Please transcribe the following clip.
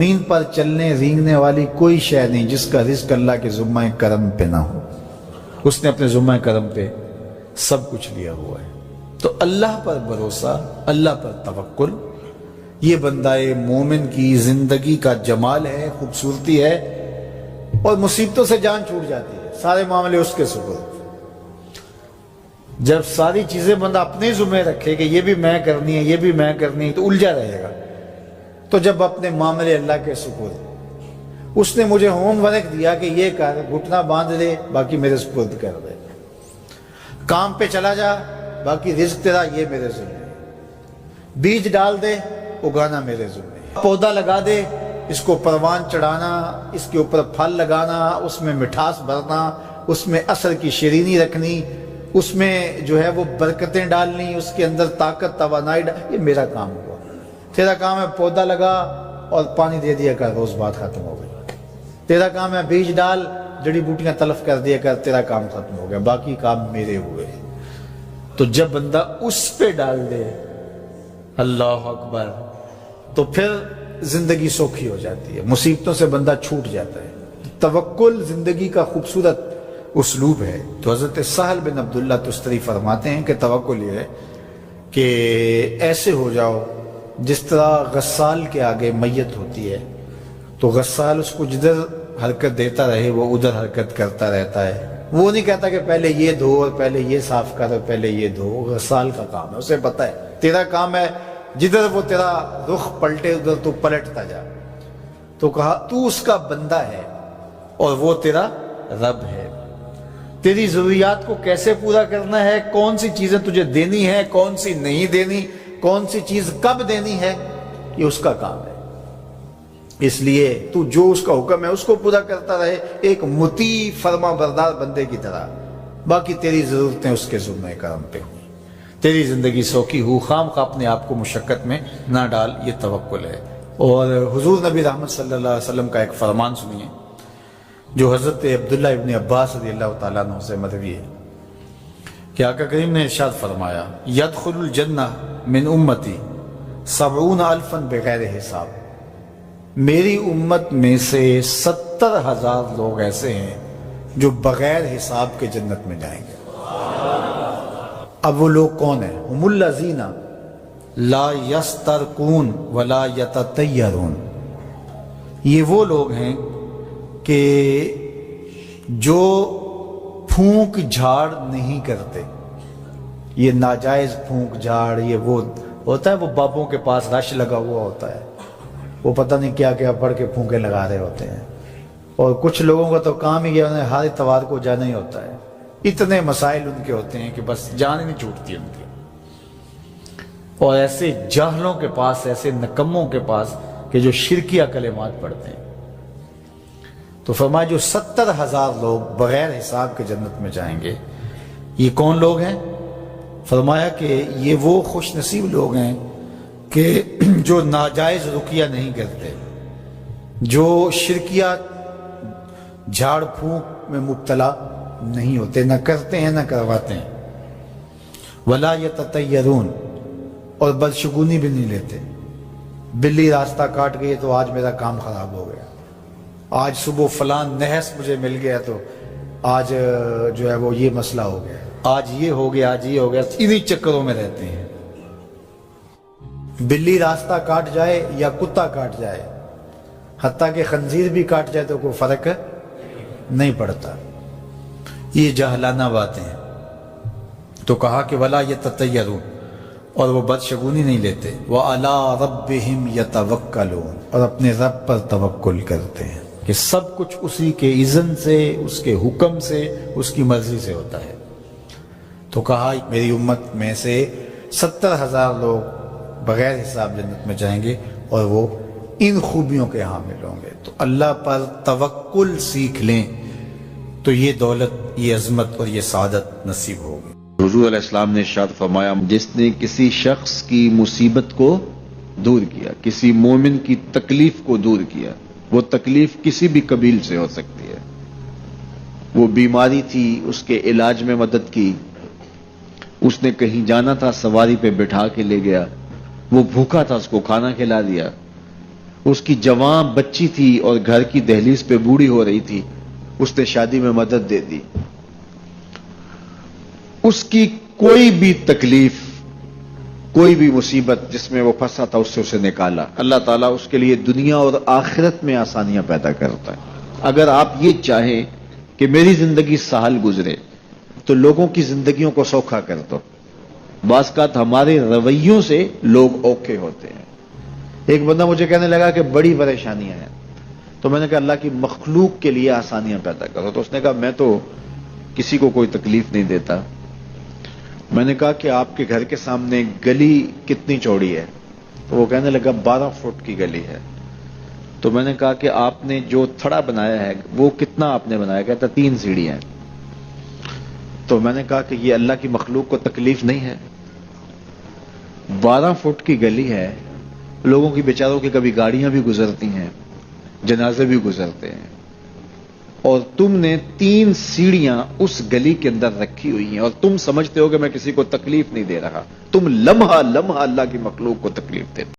زمین پر چلنے رینگنے والی کوئی شے نہیں جس کا رزق اللہ کے ذمہ کرم پہ نہ ہو۔ اس نے اپنے ذمہ کرم پہ سب کچھ لیا ہوا ہے۔ تو اللہ پر بھروسہ، اللہ پر توکل، یہ بندہ مومن کی زندگی کا جمال ہے، خوبصورتی ہے، اور مصیبتوں سے جان چھوٹ جاتی ہے، سارے معاملے اس کے سپرد۔ جب ساری چیزیں بندہ اپنے ذمہ رکھے کہ یہ بھی میں کرنی ہے، یہ بھی میں کرنی ہے، تو الجھا رہے گا۔ تو جب اپنے معاملے اللہ کے سپرد، اس نے مجھے ہوم ورک دیا کہ یہ کر، گھٹنا باندھ دے، باقی میرے سپرد کر دے، کام پہ چلا جا، باقی رزق تیرا، یہ میرے ذمہ، بیج ڈال دے، اگانا میرے ذمہ، پودا لگا دے، اس کو پروان چڑھانا، اس کے اوپر پھل لگانا، اس میں مٹھاس بھرنا، اس میں عسل کی شیرینی رکھنی، اس میں جو ہے وہ برکتیں ڈالنی، اس کے اندر طاقت توانائی یہ میرا کام ہوا۔ تیرا کام ہے پودا لگا اور پانی دے دیا کر، روز بات ختم ہو گئی۔ تیرا کام ہے بیج ڈال، جڑی بوٹیاں تلف کر دیا کر، تیرا کام ختم ہو گیا، باقی کام میرے ہوئے۔ تو جب بندہ اس پہ ڈال دے، اللہ اکبر، تو پھر زندگی سوکھی ہو جاتی ہے، مصیبتوں سے بندہ چھوٹ جاتا ہے۔ توکل زندگی کا خوبصورت اسلوب ہے۔ تو حضرت سہل بن عبداللہ تستری فرماتے ہیں کہ توکل یہ ہے کہ ایسے ہو جاؤ جس طرح غسال کے آگے میت ہوتی ہے تو غسال اس کو جدھر حرکت دیتا رہے وہ ادھر حرکت کرتا رہتا ہے، وہ نہیں کہتا کہ پہلے یہ دھو اور پہلے یہ صاف کر اور پہلے یہ دھو۔ غسال کا کام ہے، اسے پتہ ہے تیرا کام ہے جدھر وہ تیرا رخ پلٹے ادھر تو پلٹتا جا۔ تو کہا تو اس کا بندہ ہے اور وہ تیرا رب ہے۔ تیری ضروریات کو کیسے پورا کرنا ہے، کون سی چیزیں تجھے دینی ہے، کون سی نہیں دینی، کون سی چیز کب دینی ہے، یہ اس کا کام ہے۔ اس لیے تو جو اس کا حکم ہے اس کو پورا کرتا رہے، ایک مطیع فرما بردار بندے کی طرح، باقی تیری ضرورتیں اس کے ذمہ کرم پہ ہوں، تیری زندگی سوکھی ہو، خام خواہ اپنے آپ کو مشقت میں نہ ڈال، یہ توکل ہے۔ اور حضور نبی رحمت صلی اللہ علیہ وسلم کا ایک فرمان سنیے جو حضرت عبداللہ ابن عباس رضی اللہ تعالیٰ عنہ سے مروی ہے کہ آقا کریم نے ارشاد فرمایا، یدخل الجنہ من امتی 70,000 بغیر حساب، میری امت میں سے 70,000 لوگ ایسے ہیں جو بغیر حساب کے جنت میں جائیں گے۔ اب وہ لوگ کون ہیں؟ هم الذین لا یسترقون ولا یتطیرون، یہ وہ لوگ ہیں کہ جو پھونک جھاڑ نہیں کرتے۔ یہ ناجائز پھونک جھاڑ، یہ وہ ہوتا ہے، وہ بابوں کے پاس رش لگا ہوا ہوتا ہے، وہ پتہ نہیں کیا کیا پڑھ کے پھونکے لگا رہے ہوتے ہیں، اور کچھ لوگوں کا تو کام ہی انہیں ہر اتوار کو جانا ہی ہوتا ہے، اتنے مسائل ان کے ہوتے ہیں کہ بس جان ہی نہیں چھوٹتی ان کی۔ اور ایسے جاہلوں کے پاس، ایسے نکموں کے پاس کہ جو شرکیہ کلمات پڑھتے ہیں۔ تو فرمایا جو 70,000 لوگ بغیر حساب کے جنت میں جائیں گے، یہ کون لوگ ہیں؟ فرمایا کہ یہ وہ خوش نصیب لوگ ہیں کہ جو ناجائز رقیہ نہیں کرتے، جو شرکیہ جھاڑ پھونک میں مبتلا نہیں ہوتے، نہ کرتے ہیں نہ کرواتے ہیں، ولا یتطیرون، اور بدشگونی بھی نہیں لیتے۔ بلی راستہ کاٹ گئی تو آج میرا کام خراب ہو گیا، آج صبح فلان نحس مجھے مل گیا تو آج جو ہے وہ یہ مسئلہ ہو گیا، آج یہ ہو گیا، آج یہ ہو گیا، انہی چکروں میں رہتے ہیں۔ بلی راستہ کاٹ جائے یا کتا کاٹ جائے، حتیٰ کہ خنزیر بھی کاٹ جائے تو کوئی فرق نہیں پڑتا، یہ جاہلانہ باتیں ہیں۔ تو کہا کہ ولا یتطیرون، اور وہ بدشگونی نہیں لیتے، وَعَلَىٰ رَبِّهِمْ يَتَوَكَّلُونَ، اور اپنے رب پر توکل کرتے ہیں کہ سب کچھ اسی کے اذن سے، اس کے حکم سے، اس کی مرضی سے ہوتا ہے۔ تو کہا میری امت میں سے 70,000 لوگ بغیر حساب جنت میں جائیں گے اور وہ ان خوبیوں کے حامل ہوں گے۔ تو اللہ پر توکل سیکھ لیں تو یہ دولت، یہ عظمت اور یہ سعادت نصیب ہوگی۔ حضور علیہ السلام نے ارشاد فرمایا، جس نے کسی شخص کی مصیبت کو دور کیا، کسی مومن کی تکلیف کو دور کیا، وہ تکلیف کسی بھی قبیل سے ہو سکتی ہے، وہ بیماری تھی اس کے علاج میں مدد کی، اس نے کہیں جانا تھا سواری پہ بٹھا کے لے گیا، وہ بھوکا تھا اس کو کھانا کھلا دیا، اس کی جوان بچی تھی اور گھر کی دہلیز پہ بوڑھی ہو رہی تھی، اس نے شادی میں مدد دے دی. اس کی کوئی بھی تکلیف، کوئی بھی مصیبت جس میں وہ پھنسا تھا، اس سے اسے نکالا. اللہ تعالیٰ اس کے لیے دنیا اور آخرت میں آسانیاں پیدا کرتا ہے. اگر آپ یہ چاہیں کہ میری زندگی سہل گزرے تو لوگوں کی زندگیوں کو سوکھا کر دو. بعض اوقات ہمارے رویوں سے لوگ اوکھے ہوتے ہیں. ایک بندہ مجھے کہنے لگا کہ بڑی پریشانیاں ہیں، تو میں نے کہا اللہ کی مخلوق کے لیے آسانیاں پیدا کرو. تو اس نے کہا میں تو کسی کو کوئی تکلیف نہیں دیتا. میں نے کہا کہ آپ کے گھر کے سامنے گلی کتنی چوڑی ہے؟ تو وہ کہنے لگا 12 فٹ کی گلی ہے. تو میں نے کہا کہ آپ نے جو تھڑا بنایا ہے وہ کتنا آپ نے بنایا؟ کہتا 3 سیڑھیاں. تو میں نے کہا کہ یہ اللہ کی مخلوق کو تکلیف نہیں ہے؟ 12 فٹ کی گلی ہے، لوگوں کی بیچاروں کی کبھی گاڑیاں بھی گزرتی ہیں، جنازے بھی گزرتے ہیں، اور تم نے 3 سیڑھیاں اس گلی کے اندر رکھی ہوئی ہیں اور تم سمجھتے ہو کہ میں کسی کو تکلیف نہیں دے رہا. تم لمحہ لمحہ اللہ کی مخلوق کو تکلیف دیتے.